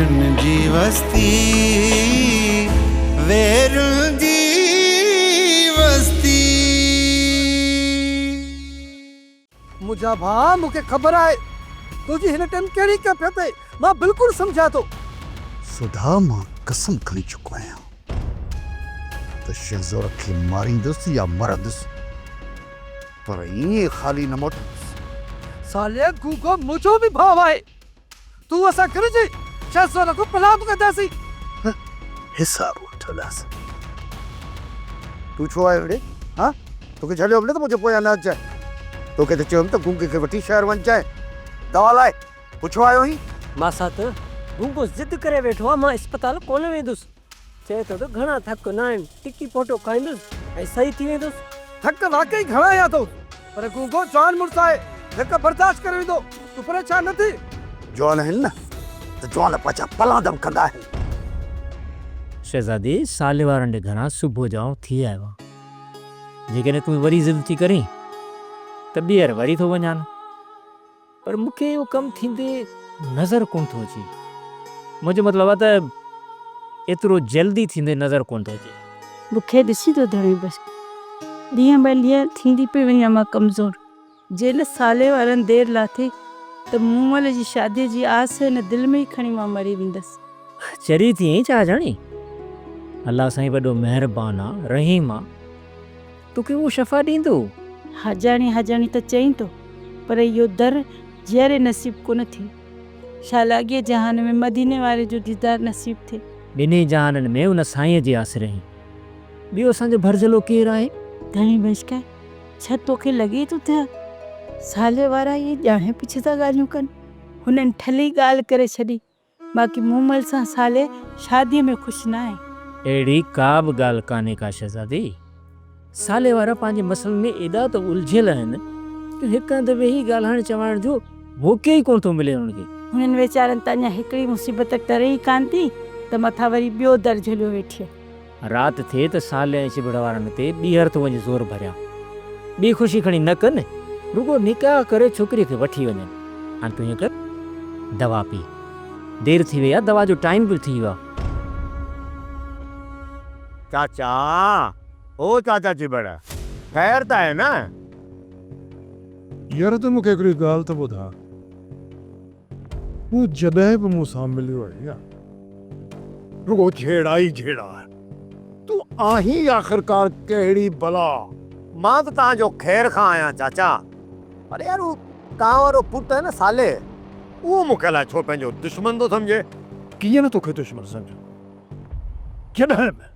वेरुन जी वस्ती, वेरुन जी वस्ती। मुझा भा मुके खबर आहे तुझी हिन टाइम कहिड़ी का पियो थे, मां बिल्कुल समझा तो। सुधा मां कसम खणी चुको आहियां त शहज़ोर खे मारींदुसि या मरंदुसि, पर ईअं ख़ाली न मोटंदुसि। साले गूगो मुझो भी भाव आहे, तू असा करजे शहज़ोर को पलाप कंदासी। हिसाब वठंदासीं। तू छो आयो हेॾे? हाँ, तोखे छॾियो न त मुंहिंजे पोयां न अचे। तोखे त चयुमि त गूंगे खे वठी शहर वञ जाए, दवा लाइ। पुछो आयो ही? मां साथ गूंगो जिद करे वेठो आहे, मां अस्पताल कोन वेंदुसि। चए थो त घणा थक न आहिनि, टिकी फोटो खाईंदुसि ऐं सही थी वेंदुसि। थक वाकई घणा आया तो, पर गूगो जवान मुड़स आहे, हिक बर्दाश्त करे वेंदो। तू परेशान न थी। जवान आहिनि न त जवान पाछा पलादम कंदा आहिनि। शहज़ादी साले वारनि ॾे घणा सुबुह जो थी आयो आहे। जेकॾहिं तूं वरी ज़िद थी करीं त ॿीहर वरी थो वञा न, पर मूंखे इहो कमु थींदे नज़र कोन थो अचे। मुंहिंजो मतिलबु आहे त एतिरो जल्दी थींदे नज़र कोन थो अचे। मूंखे ॾिसी थो धणे बसि ॾींहं ॿ ॾींहं थींदी पई वञा मां कमज़ोर। जेल साले वारनि देरि लाथी त मूमल जी शादीअ जी आस हिन दिलि में ई खणी मां मरी वेंदसि। चरी थी आई छा ॼाणी? अलाह साईं वॾो महिरबान आहे, रहीम आहे, तोखे उहो शफ़ा ॾींदो। हजाणी त चईं थो, पर इहो दर जहिड़े नसीब कोन थी। छा लाॻे जहान में मदीने वारे जो दीदार नसीब थिए। ॿिन्ही जहाननि में उन साईं जे आसरे ई। ॿियो असांजो भरजलो केरु आहे? धणी बचका छा तोखे लॻे थो थिया साले वारा इहे ॼाणे पिछे था ॻाल्हियूं कनि? हुननि ठली ॻाल्हि करे छॾी, बाक़ी मूमल सां साले शादीअ में ख़ुशि न आहे। अहिड़ी का बि ॻाल्हि कान्हे का शहज़ादी। साले वारा पंहिंजे मसलनि में एॾा त उलझियल आहिनि कि हिक हंधि वेही ॻाल्हाइण चवाइण जो मौक़ो ई कोन थो मिले उन्हनि खे। हुननि वीचारनि त अञा हिकिड़ी मुसीबत टरे ई कान थी त मथां वरी ॿियो दर झलियो वेठी आहे। राति थिए त साले ऐं शिबड़ वारनि ते ॿीहर थो वञी ज़ोर भरिया। ॿी ख़ुशी खणी न कनि, रुगो निकाह करे छोकिरीअ खे वठी वञनि। हाणे तूं हीअं कर, दवा पी, देरि थी वई आहे, दवा जो टाइम बि थी वियो आहे। चाचा, ओ चाचा चिबड़, ख़ैर त आहे न? यार त मूंखे हिकिड़ी ॻाल्हि त ॿुधा, तूं जॾहिं बि मूंसां मिलियो आहे या रुगो झेड़ा ई झेड़ा। तूं आहीं आख़िरकार कहिड़ी भला? मां त तव्हांजो ख़ैर खां आहियां चाचा। अरे यार उहो तव्हां वारो पुटु आहे न साले, उहो मूंखे लाइ छो पंहिंजो दुश्मन थो सम्झे? कीअं न तोखे दुश्मन सम्झो? जॾहिं बि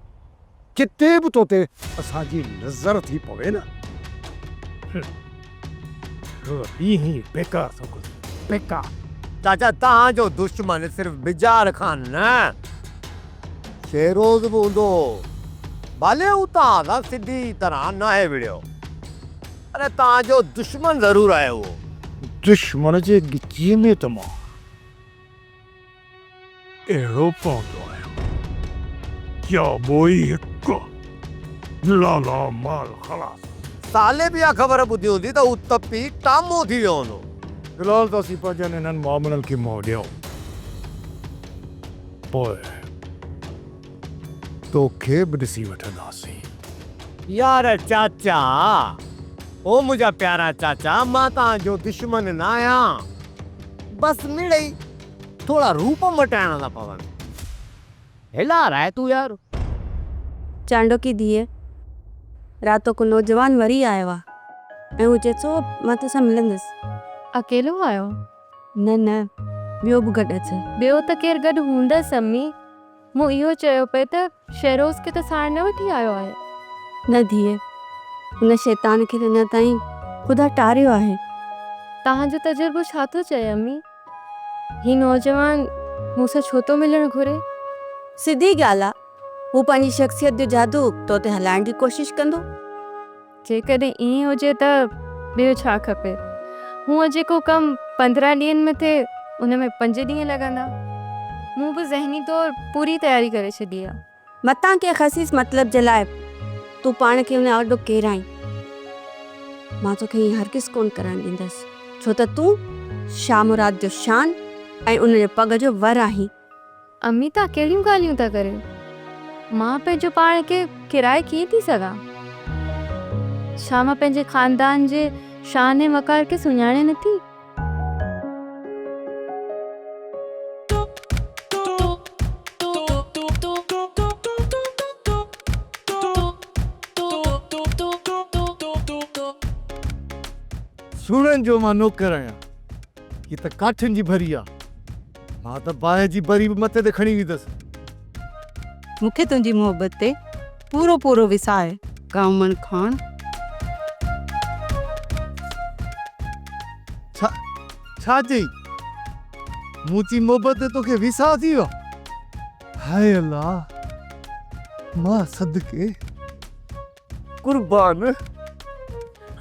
किथे बि तो ते असांजी नज़र थी पवे न, ईअं ई बेकार थो गुज़रे, बेकार। चाचा तव्हांजो दुश्मन सिर्फ़ बिजार खान न, शेरोज़ बि हूंदो। भले हू तव्हां सां सिधी तरह न आहे विड़ियो, अरे तव्हांजो दुश्मन ज़रूरु आहे उहो। दुश्मन जे गिचीअ में त मां अहिड़ो पवंदो आहियां क्या बोई हिकु लाला माल ख़लास। साले बि इहा ख़बर ॿुधी हूंदी त हू तपी टामो थी वियो हूंदो। फ़िलहाल त असीं पंहिंजनि हिननि मामलनि खे मोह ॾियूं, पोइ तोखे बि ॾिसी वठंदासीं। यार चाचा, ओ मुंहिंजा प्यारा चाचा, मां तव्हांजो दुश्मन न आहियां, बसि मिड़ई थोड़ा रूप मटाइण था पवनि। हिला रहा है तू यार? चांडो की धीअ, रात को नौजवान वरी आयो आहे ऐं हू चए थो मां तोसां मिलंदुसि। अकेलो आयो? न न, ॿियो बि गॾु अचे। ॿियो त केरु गॾु हूंदसि अम्मी। मूं इहो चयो पिए त शेरोज़ खे त साण न वठी आयो आहे। न धीअ, हुन शैतान खे अञा ताईं ख़ुदा टारियो आहे। तव्हांजो तजुर्बो छा थो चए अम्मी? ही नौजवान मूंसां छो थो मिलणु घुरे? सिधी ॻाल्हि आहे, हू पंहिंजी शख़्सियत जो जादू तो ते हलाइण जी कोशिशि कंदो। जेकॾहिं ईअं हुजे त ॿियो छा खपे? हूअं जेको कमु 15 ॾींहंनि में थिए उन में 5 ॾींहं लॻंदा। मूं बि ज़हनी तौर पूरी तयारी करे छॾी आहे। मतां के ख़सीस मतिलब जे लाइ तूं पाण खे उन ऑर्डो केरु आहीं? मां तोखे हीअं हरगिज़ कोन करणु ॾींदसि, छो त तूं शाह मुराद जो शान ऐं उन जे पग जो वर आहीं। अम्मी तव्हां कहिड़ियूं ॻाल्हियूं था करियो? मां पंहिंजो पाण खे किराए कीअं थी सघां? छा मां पंहिंजे ख़ानदान जे शान ऐं वक़ार खे सुञाणे नथी? सुणनि जो मां नौकर आहियां, ही त काठियुनि जी भरी आहे। मां त बाहि जी भरी बि मथे ते खणी वेंदसि। मूंखे तुंहिंजी मोहबत ते पूरो पूरो विश्वास आहे गामन खान। छा चई? मूंची मोहबत ते तोखे विश्वास थी वियो? हाय अल्लाह, मां सदके कुर्बान।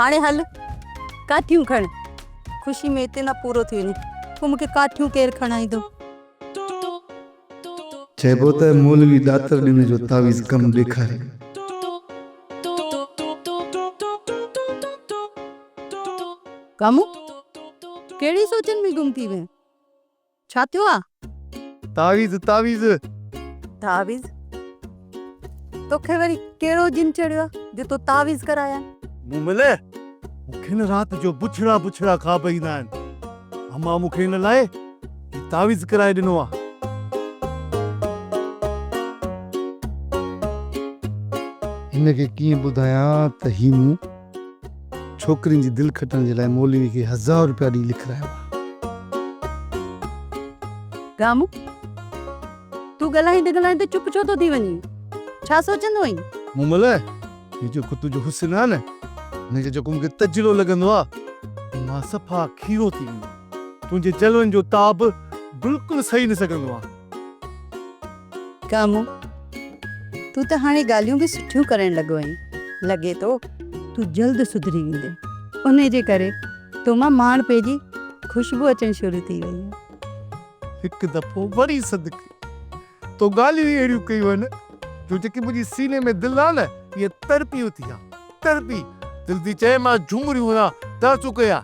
हाणे हल काठियूं खण, ख़ुशी में हिते न पूरो थी वञे पोइ मूंखे काठियूं केरु खणाईंदो? चइबो त मौलवी दातर ॾिन जो तावीज़ कम ॾेखारे। कामू कहिड़ी सोचनि में गुम थी वए? छा थियो आहे? तावीज़ तावीज़ तावीज़? तोखे वरी कहिड़ो जिन चढ़ियो आहे जो तो तावीज़ कराया? मूं मिले मूंखे न राति जो बुछड़ा बुछड़ा ख़्वाब ईंदा आहिनि। अम्मा मूंखे हिन लाइ ही तावीज़ कराए ॾिनो आहे। हिनखे कीअं ॿुधायां त ही मूं छोकिरियुनि जी दिलि खटण जे लाइ मौलवी खे 1000 रुपया ॾेई लिखायो आहे। गामू तूं ॻाल्हाईंदे चुप छो थो थी वञी? छा सोचंदो आहीं? मूं मिले ही जो तुंहिंजो हुस्न आहे न, हिनजो जेको मूंखे तजिलो लॻंदो आहे, मां सफ़ा खीरो थी वेंदो। तुंहिंजे जलवनि जो ताब बिल्कुलु सही न सघंदो आहे। कामू तूं त हाणे ॻाल्हियूं बि सुठियूं करण लॻो आहीं। लॻे थो तूं जल्द सुधरी वेंदे, उन जे करे तो मां माण पंहिंजी ख़ुशबू अचणु शुरू थी वई आहे। हिकु दफ़ो वरी सदके तो ॻाल्हियूं ई अहिड़ियूं कयूं आहिनि जो जेकी मुंहिंजी सीने में दिलि आहे न, इहे तरपियूं थी आहे। तरपी दिलि थी चए मां झुमरियूं हणां त चुकिया।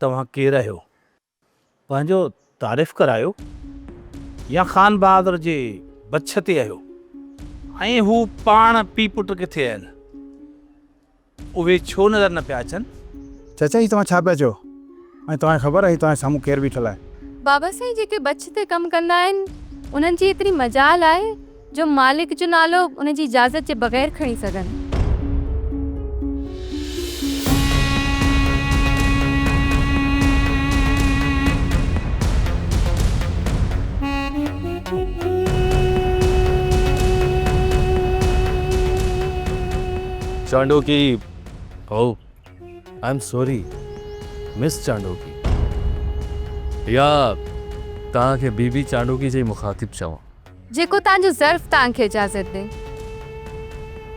तव्हां केरु आहियो? पंहिंजो तारीफ़ करायो या ख़ान बहादुर जे बछ ते आहियो? ऐं हू पाण पीउ पुट किथे आहिनि? उहे छो नज़र न पिया अचनि? चाचा ही तव्हां छा पिया चयो? ऐं तव्हांखे ख़बर आहे तव्हां साम्हूं केरु बीठल आहे? बाबा साईं जेके बछ ते कमु कंदा आहिनि उन्हनि जी एतिरी मजाल आहे जो मालिक जो नालो उन जी इजाज़त जे बग़ैर खणी सघनि। चांडोकी, oh, I'm sorry, मिस चांडोकी, या तव्हांखे बीबी चांडोकी जे मुखातिब चवां? जेको तव्हांजो ज़र्फ़ तव्हांखे इजाज़त ॾे,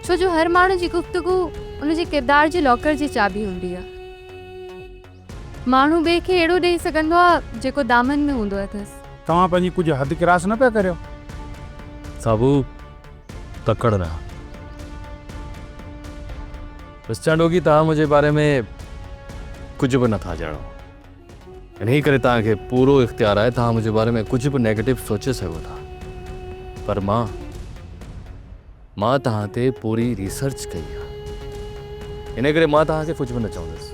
छो जो हर माण्हू जी गुफ़्तगू उनजे किरदार जे लॉकर जी चाबी हूंदी आहे। माण्हू ॿिए खे अहिड़ो ॾेई सघंदो आहे जेको दामन में हूंदो अथसि। तव्हां पंहिंजी कुझु हद किरास न पिया करियो? साबू तकड़ रहा। मिस चांडोकी, तव्हां मुंहिंजे बारे में कुझु बि नथा ॼाणो, इन्ही करे तव्हांखे पूरो इख़्तियार आहे। तव्हां मुंहिंजे बारे में कुझु बि नेगेटिव सोचे सघो था, पर मां तव्हां ते पूरी रिसर्च कई आहे, इन करे मां तव्हांखे कुझु बि न चवंदुसि।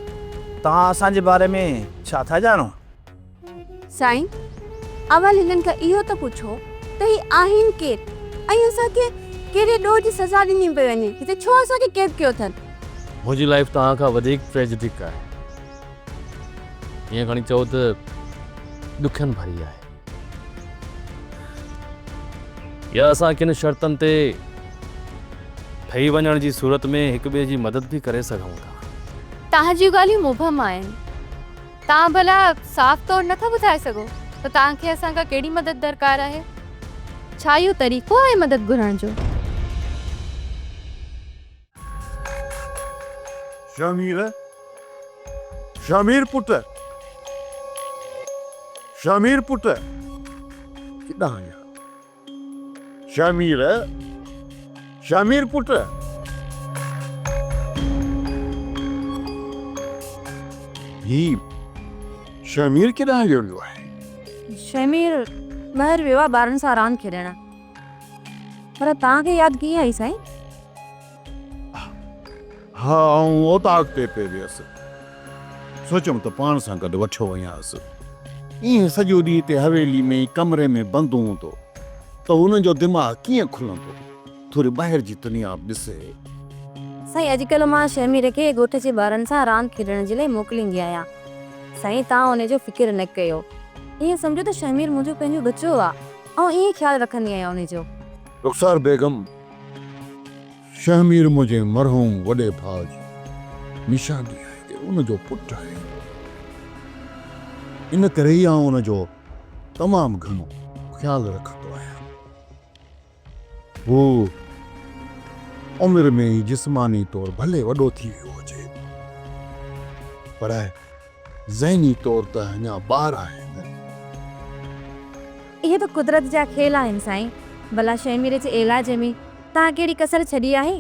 तव्हां असांजे बारे में छा था ॼाणो? साईं अवल हिननि खां इहो त पुछो त ही आहिनि केरु ऐं असांखे कहिड़े ॾोह जी सज़ा ॾिनी पई वञे? हिते छो असांखे कैद कयो अथनि? मुंहिंजी लाइफ तव्हां खां वधीक ट्रेजिडिक आहे, ईअं खणी चओ त ॾुखियनि भरी आहे। या असां किन शर्तनि ते ठही वञण जी सूरत में हिक ॿिए जी मदद बि करे सघूं था। तव्हां जूं ॻाल्हियूं मुबहम आहिनि। तव्हां भला साफ़ तौरु नथा ॿुधाए सघो त तव्हांखे असां खां कहिड़ी मदद दरकार आहे? छा इहो तरीक़ो आहे मदद घुरण जो? शमीर पुट किॾां आया? शमीर पुट ही शमीर केॾांहुं वियो आहे? शमीर ॿाहिरि वियो आहे ॿारनि सां रांदि खेॾणु। पर तव्हांखे यादि कीअं आई साईं? हा ऐं उहो त अॻिते पे वियसि, सोचियमि त पाण सां गॾु वठो वञांसि। ईअं सॼो ॾींहुं हिते हवेली में कमरे में बंदि हूंदो त हुनजो दिमाग़ कीअं खुलंदो, थोरी ॿाहिरि जी दुनिया बि ॾिसे। साईं अॼुकल्ह मां शमीर खे ॻोठ जे ॿारनि सां रांदि खेॾण जे लाइ मोकिलींदी आहियां। साईं तव्हां हुनजो फ़िक्र न कयो, ईअं सम्झो त शमीर मुंहिंजो पंहिंजो बचो आहे ऐं ईअं ख़्यालु रखंदी आहियां हुनजो। रुखसार बेगम, शमीर मुंहिंजे मरहूम वॾे भाउ जी निशानी आहे, उनजो पुटु आहे। इन करे ई आउं उनजो तमामु घणो ख़्यालु रखंदो आहियां। हू उमिरि में ई जिस्मानी तौरु भले वॾो थी वियो हुजे, पर ज़हनी तौरु त अञा ॿार आहे न। इहे त कुदरत जा खेल आहिनि साईं। भला शमीर जे इलाज में तव्हां कहिड़ी कसर छॾी आहे?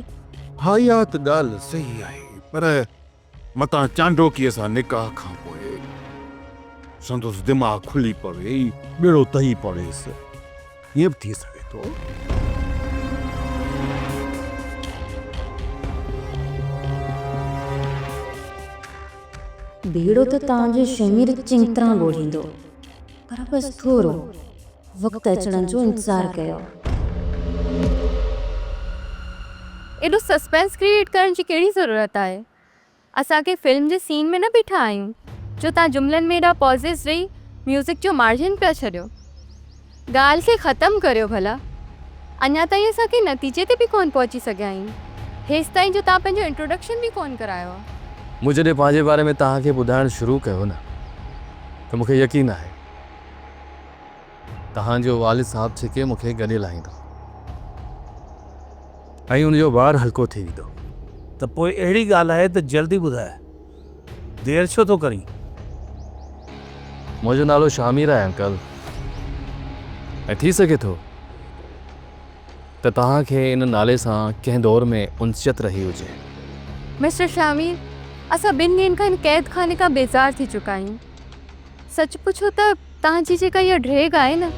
हा इहा त ॻाल्हि सही आहे, पर मतां चांडोकीअ सां निकाह खां पोइ संदसि दिमाग़ खुली पवे, ॿेड़ो तही पड़ेसि। ईअं बि थी सघे थो। बेड़ो त तव्हांजो शमीर चङी तरह ॻोल्हींदो, पर बसि थोरो वक़्तु अचण जो इंतज़ारु कयो। एॾो सस्पेंस क्रिएट करण जी कहिड़ी ज़रूरत आहे? असांखे फिल्म जे सीन में न बीठा आहियूं जो तव्हां जुमलनि में एॾा पॉज़िस ॾेई म्यूज़िक जो मार्जिन पिया छॾियो। ॻाल्हि खे ख़तमु करियो भला। अञा ताईं असांखे नतीजे ते बि कोन पहुची सघिया आहियूं। हेसि ताईं जो तव्हां पंहिंजो इंट्रोडक्शन बि कोन करायो आहे। मूं जॾहिं पंहिंजे बारे में तव्हांखे ॿुधाइणु शुरू कयो न, त मूंखे यकीन आहे तव्हांजो वालिद साहब छिके मूंखे गॾे लाहींदो ऐं उनजो ॿारु हल्को थी वेंदो। त पोइ अहिड़ी ॻाल्हि आहे त जल्दी ॿुधाए, देरि छो थो करीं? मुंहिंजो नालो शामिर आहे अंकल, ऐं थी सघे थो त तव्हांखे इन नाले सां कंहिं दौर में उनसियत रही हुजे। मिस्टर शामिर, असां 2 ॾींहंनि खां इन कैद खाने खां बेज़ार थी चुका आहियूं। सच पुछो त तव्हांजी जेका इहा ड्रेग आहे न,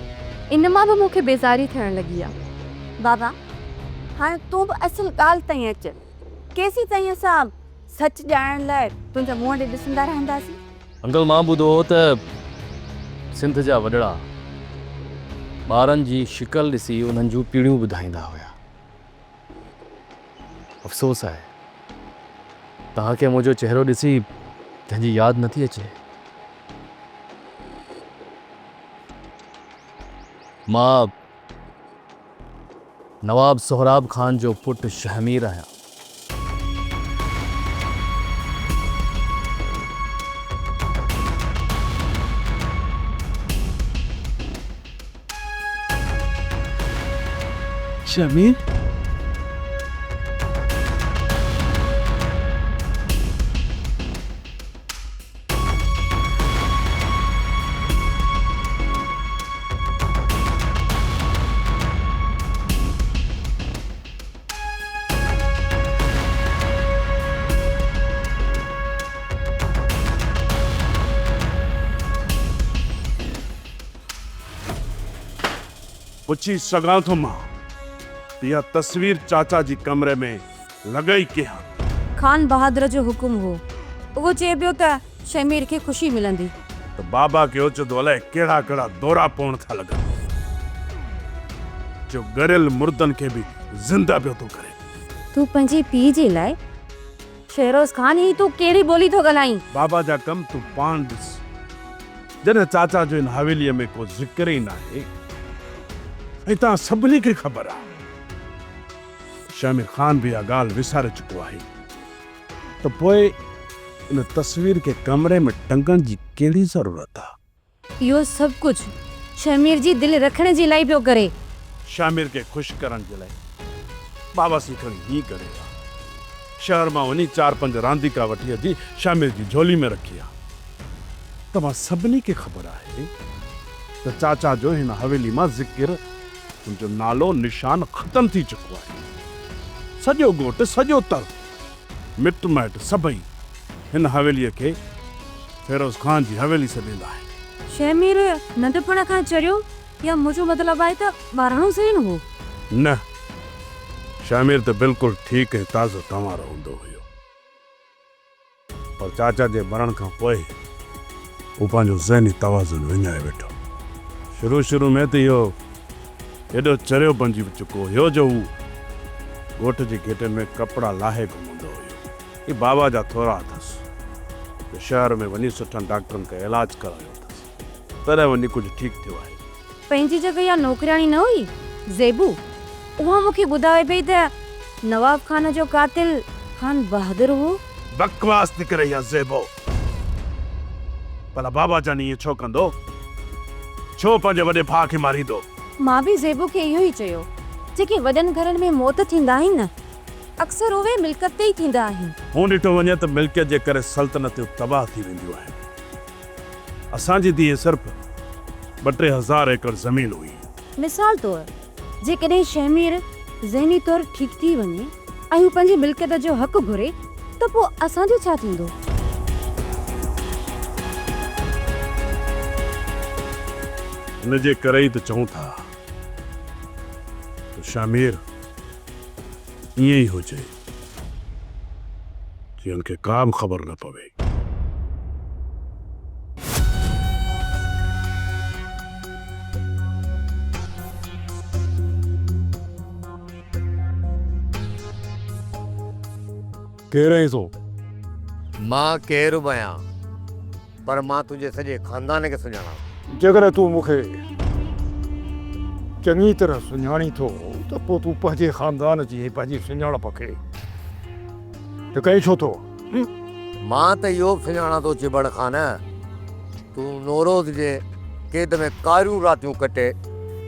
इन मां बि मूंखे बेज़ारी थियण लॻी आहे। बाबा हाणे तूं बि असुल ॻाल्हि ताईं अच। केसीं ताईं असां सच ॼाणण लाइ तुंहिंजा मुंहं ॾे ॾिसंदा रहंदासीं? अंकल मां ॿुधो हो त सिंध जा वॾड़ा ॿारनि जी शिकल ॾिसी उन्हनि जूं पीढ़ियूं ॿुधाईंदा हुया। अफ़सोस आहे तव्हांखे मुंहिंजो चहिरो ॾिसी तंहिंजी यादि नथी अचे। मां नवाब सोहराब खान जो पुटु शहमीर आहियां। शमीर, पुछी सघां थो मां, इहा तस्वीर चाचा जी कमरे में लॻई किहां? खान बहादुर जो हुकुम हो, उहो चए पियो त शमीर खे ख़ुशी मिलंदी। त बाबा खे ओचितो अलाए कहिड़ा कहिड़ा दौरा पवण था लॻनि, जो गरियल मुर्दनि खे बि ज़िंदा पियो थो करे। तूं पंहिंजे पीउ जे लाइ शेरोज़ खान ही तूं कहिड़ी ॿोली थो ॻाल्हाईं? बाबा जा कम तूं पाण ॾिस। जॾहिं चाचा जो हिन हवेलीअ में को ज़िक्र ई न आहे ऐं तव्हां सभिनी खे ख़बर आहे, शामिर खान भी आ ॻाल्हि विसारे चुको आहे, त पोइ इन तस्वीर के कमरे में टंगण जी कहिड़ी ज़रूरत आहे? इहो सभु कुझु शमीर जी दिलि रखण जे लाइ पियो करे। शामिर के ख़ुशि करण जे लाइ बाबा सिखणी ही करे आहे। शहर मां वञी 4-5 रांदीका वठी अची शामिर जी झोली में रखी आहे। तव्हां सभिनी खे ख़बर आहे त चाचा जो हिन हवेली मां ज़िक्र, तुंहिंजो नालो निशान ख़तम थी चुको आहे। सॼो ॻोठ, सॼो तर, मिट माइट सभई हिन हवेलीअ खे फिरोज खान जी हवेली से वेंदा आहिनि। शमीर नंढपण खां चरियो या मुंहिंजो मतिलबु आहे त ॿारहं सही न हो? न, शामिर त बिल्कुलु ठीकु ऐं ताज़ो तवारो हूंदो हुयो, पर चाचा जे मरण खां पोइ हू पंहिंजो ज़हनी तवाज़ुन विञाए वेठो। शुरू में त इहो एॾो चरियो बणिजी चुको हुयो जो हू ॻोठ जे गेटनि में कपिड़ा लाहे घुमंदो हुयो। ही बाबा जा थोरा अथसि, शहर में वञी सुठनि डॉक्टरनि खे इलाज करायो अथसि, तॾहिं वञी कुझु ठीकु थियो आहे। पंहिंजी जॻह या नौकराणी न हुई ज़ेबू? उहा मूंखे ॿुधाए पई त नवाब खान जो कातिल खान बहादुर हो। बकवास थी करे या ज़ेबो, भला बाबा जानी ईअं छो कंदो? छो पंहिंजे वॾे भाउ खे मारींदो? मां बि ज़ेबू खे इहो ई चयो, जेके वॾनि घरनि में मौत थींदा आहिनि न, अक्सर उहे मिल्कियत ते ई थींदा आहिनि। हू ॾिठो वञे त मिल्कियत जे करे सल्तनतूं तबाह थी वेंदियूं आहिनि। असांजी धीअ सिर्फ़ु 2-3 हज़ार एकड़ ज़मीन हुई। मिसाल तौर जेकॾहिं शमीर ज़हनी तौर ठीकु थी वञे ऐं हू पंहिंजी मिल्कियत जो हक़ घुरे त पोइ असांजो छा थींदो? इन जे करे ई त चऊं था त शामिर ईअं ई हुजे जीअं खे का बि ख़बर न पवे। केरु आहीं तूं? मां केरु बि आहियां, पर मां तुंहिंजे सॼे ख़ानदान खे सुञाणा। जेकॾहिं तूं मूंखे चङी तरह सुञाणी थो त पोइ तूं पंहिंजे ख़ानदान जी पंहिंजी सुञाणप खे कई छो थो? मां त इहो बि सुञाणा थो चिबड़ ख़ान, तूं नौरोज़ जे क़ैद में कारियूं रातियूं कटे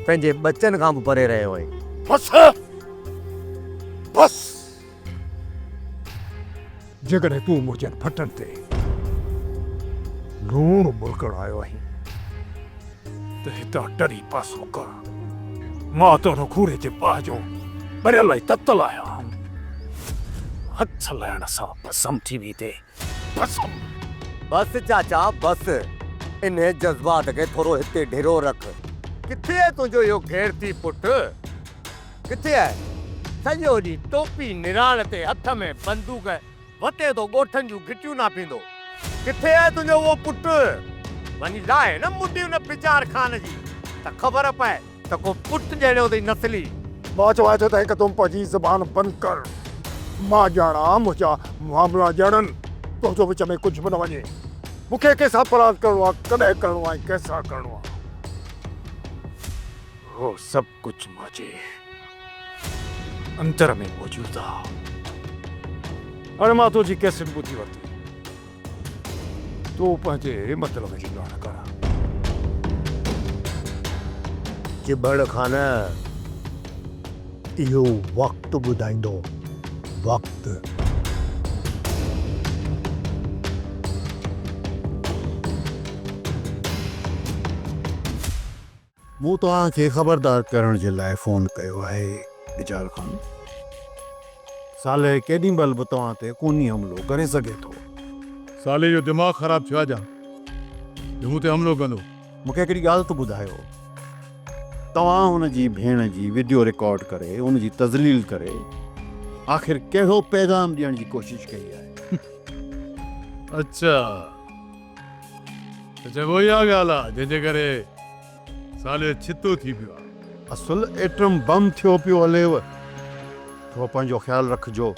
पंहिंजे बचनि खां बि परे रहियो आहीं। बस बस, जेकॾहिं तूं मुंहिंजे फटनि ते लूणु मुरकड़ आयो आहीं त हितां टरी पासो कर। मां तुंहिंजो खूरे जे बाहि जो भरियल ई ततल आहियां। हथ लहण सां भस्म थी वेंदे। बस चाचा बस, इन जज़्बात खे थोरो हिते ढेरो रख। किथे आहे तुंहिंजो इहो गैरती पुटु? किथे आहे? सॼो ॾींहुं टोपी निराण ते हथ में बंदूक वते थो ॻोठनि जूं घिटियूं नापींदो। किथे आहे तुंहिंजो उहो पुटु? वञी लाहे न मुंडी उन पिचार खान जी त ख़बर पए त को पुटु जहिड़ो अथई नस्ली। मां चवां थो त हिकदमि पंहिंजी ज़बान बंदि कर। मां ॼाणा मुंहिंजा मामला ॼाणनि, तुंहिंजो विच में कुझु बि न वञे। मूंखे कंहिंसां पराग करिणो आहे, कॾहिं करिणो आहे, कंहिंसां करिणो आहे, उहो सभु कुझु मुंहिंजे अंदर में मौजूदु आहे। हाणे मां तुंहिंजी कैसेट ॿुधी वरिती, तूं पंहिंजे मतिलब जी ॻाल्हि कर। चिबड़ ख़ान, इहो वक़्तु ॿुधाईंदो, वक़्तु। मूं तव्हांखे ख़बरदार करण जे लाइ फ़ोन कयो आहे निजाल ख़ान। साले केॾी महिल बि तव्हां ते खूनी हमिलो करे सघे थो। साले जो दिमाग़ ख़राब थियो आहे जा जो मूं ते हमिलो कंदो। मूंखे हिकिड़ी ॻाल्हि त ॿुधायो, तव्हां हुनजी भेण जी वीडियो रिकॉर्ड करे हुनजी तज़लील करे आख़िर कहिड़ो पैगाम ॾियण जी कोशिशि कई आहे? अच्छा, त चङो इहा ॻाल्हि आहे जंहिंजे करे साले छितो थी पियो आहे। असुल एटम बम थियो पियो हलेव, थोरो पंहिंजो ख़्यालु रखिजो।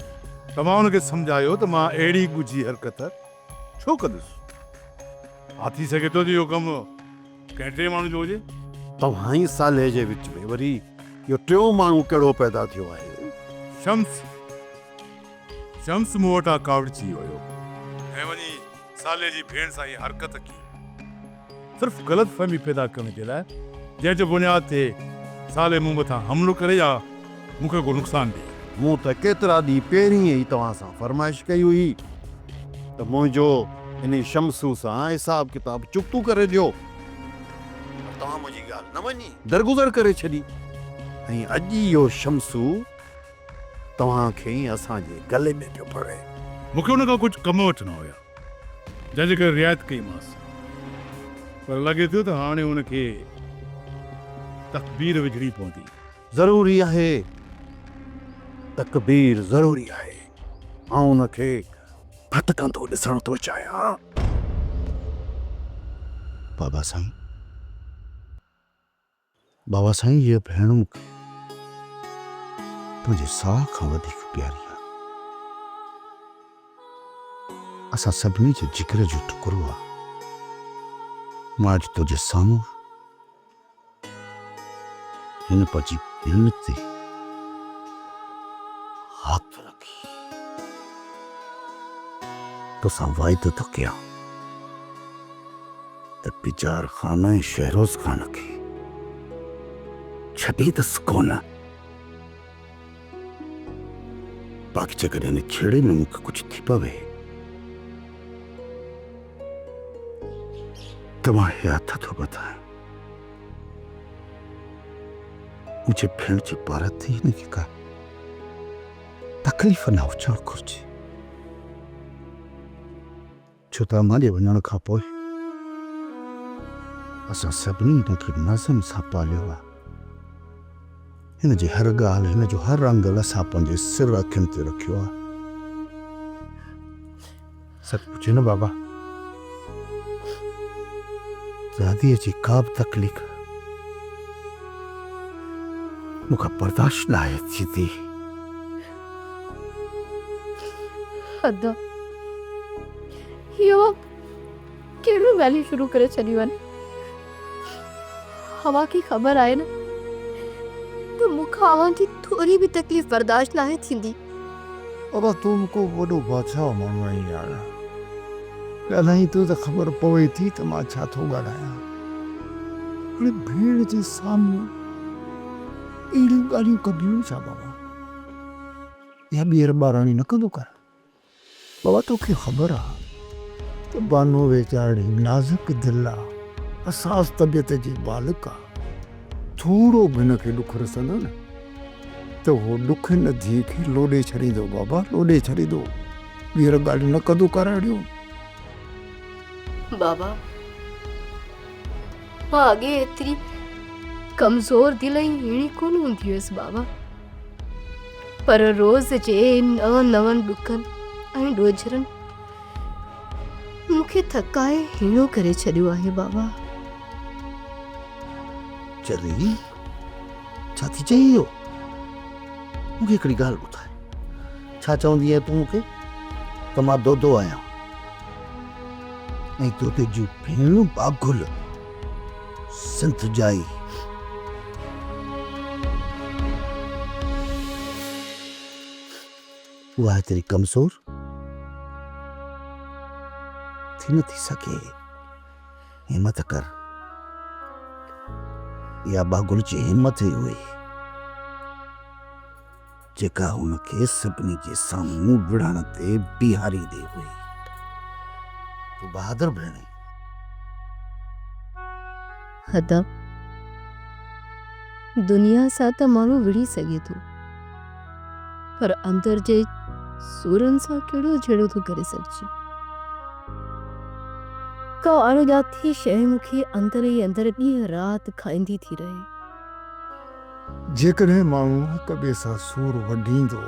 तव्हां हुनखे सम्झायो त मां अहिड़ी ॻुझी हरकत छो कंदुसि। हा थी सघे थो त इहो कमु कंहिं टे माण्हू जो हुजे। तव्हां ई साले जे विच में वरी इहो टियों माण्हू कहिड़ो पैदा थियो आहे? शम्स मूं वटां कावड़जी वियो ऐं वञी साले जी भेण सां इहा हरकत की, सिर्फ़ु ग़लतफ़हमी पैदा करण जे लाइ, जंहिंजे बुनियाद ते साले मूं मथां हमिलो करे या मूंखे को नुक़सानु ॾिए। मूं त केतिरा ॾींहं पहिरीं ई तव्हां सां फरमाइश कई हुई त मुंहिंजो इन शम्सू सां हिसाब किताब चुक्तू करे ॾियो, तव्हां मुंहिंजी ॻाल्हि न मञी, दरगुज़र करे छॾी। ऐं अॼु इहो शम्सू तव्हांखे असांजे गले में पियो पड़े। मूंखे हुन खां कुझु कम वठिणा हुया, जंहिंजे करे रिआयत कईमांसि, पर लॻे थो त हाणे हुनखे तकबीर विझणी पवंदी। ज़रूरी आहे, तकबीर ज़रूरी आहे। आउं हुनखे भटकंदो ॾिसण थो चाहियां। बाबा साईं, बाबा साईं, ये भेण मूंखे तुंहिंजे साह खां वधीक प्यारी आहे। असां सभिनी जे जिगर जो टुकड़ो आहे। मां अॼु तुंहिंजे साम्हूं हिन पंहिंजी भेण ते हथ रखी तोसां वाइदो थो कयां त पिजार खाना शहरोज़ खान खे छॾींदुसि कोन। बाक़ी जेकॾहिं हिन छेड़े में मूंखे कुझु थी पवे त मां हे हथ थो ॿधायां, मुंहिंजे भेण जे बार ते हिनखे का तकलीफ़ न हुजणु घुरिजे, छो त मुंहिंजे वञण खां पोइ असां सभिनी हिनखे नज़म सां पालियो आहे। हिन जी हर ॻाल्हि, हिन जो हर अंगल असां पंहिंजे सिर अखियुनि ते रखियो आहे। सचमुच न बाबा, दादीअ जी का बि तकलीफ़ मूंखे बर्दाश्त न आहे थींदी। अदा इहो कहिड़ियूं ॻाल्हियूं शुरू करे छॾियूं आहिनि। हवा खे ख़बर आहे न त मूंखां अव्हां जी थोरी बि तकलीफ़ बर्दाश्त न आहे थींदी। बाबा तूं को वॾो बादशाह माण्हू आहीं यार, ॻाल्हाई तूं त ख़बर पवे थी त मां छा थो ॻाल्हायां। हाणे भेण जे साम्हूं अहिड़ियूं ॻाल्हियूं कबियूं छा बाबा? इहा ॿीहर ॿाराणी न कंदो कर बाबा। तोखे ख़बर आहे त बानो वेचारी नाज़ुक दिलि आहे, हसास तबियत जी बालिक आहे। थोरो बि हिनखे ॾुख रसंदो न त उहो ॾुख हिन धीउ खे लोॾे छॾींदो बाबा, लोॾे छॾींदो। ॿीहर ॻाल्हियूं न कंदो कर अहिड़ियूं। बाबा मां अॻे एतिरी कमज़ोर दिलि ऐं अहिड़ी कोन हूंदी हुयसि बाबा, पर रोज़ जे नवनि ॾुखनि ऐं ॾोजरनि मूंखे थकाए हीणो करे छॾियो आहे बाबा। चली छा थी चई इहो? मूंखे हिकिड़ी ॻाल्हि ॿुधाए, छा चवंदी आहे तूं मूंखे त मां दोदो आहियां ऐं तोते जूं भेणूं बागुल सिंध जाई? उहा आहे तेरी कमज़ोर, थी नथी सघे। हिम्मत कर, इहा बागुल जी हिम्मत ई हुई जेका हुनखे सभिनी जे साम्हूं विढ़ण ते बीहारी ॾे हुई। तूं बहादुर भेण आहीं। हदा दुनिया सां त माण्हू विढ़ी सघे थो, पर अंदर जे सूरनि सां कहिड़ो जहिड़ो थो करे सघिजे। का अणॼाती शइ मूंखे अंदर ई अंदर ॾींहं राति खाईंदी थी रहे। जेकॾहिं माण्हू हिक ॿिए सां सूर वढींदो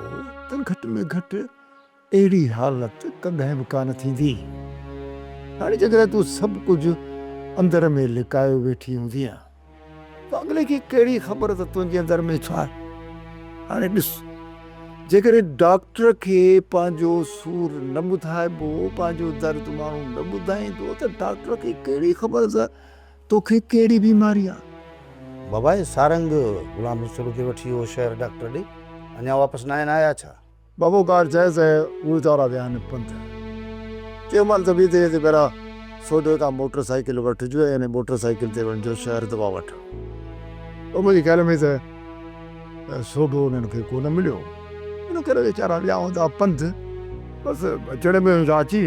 त घटि में घटि अहिड़ी हालत कॾहिं बि कान थींदी। हाणे जेकॾहिं तूं सभु कुझु अंदर में लिकायो वेठी हूंदीअ त अॻिले खे कहिड़ी ख़बर त तुंहिंजे अंदर में छा आहे। हाणे ॾिस, जेकॾहिं डॉक्टर खे पंहिंजो सूर न ॿुधाइबो, पंहिंजो दर्द माण्हू न ॿुधाईंदो त डॉक्टर खे कहिड़ी ख़बर त तोखे कहिड़ी बीमारी आहे। बाबा ये सारंग गुलाम रसूल खे वठी वियो शहर डॉक्टर ॾे, अञा वापसि न आया छा? बाबो ॻाल्हि जाइज़ आहे, उहे तारा विया आहिनि पंध। चयो मां त ॿी ते पहिरां सोधो खां मोटरसाइकिल वठिजो ऐं मोटरसाइकिल ते वञिजो शहर दवा वठो। पोइ मुंहिंजे ख़्याल में त सोधो उन्हनि खे कोन मिलियो, इन करे वीचारा विया हूंदा पंध। बसि अचण में अची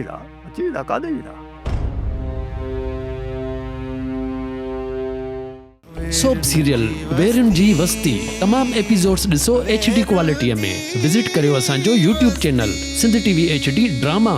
विया काॾे विया। सोप सीरियल वेरन जी वस्ती तमाम एपिसोड्स ॾिसो HD क्वालिटीअ में। विज़िट करियो असांजो YouTube channel Sindh TV HD drama.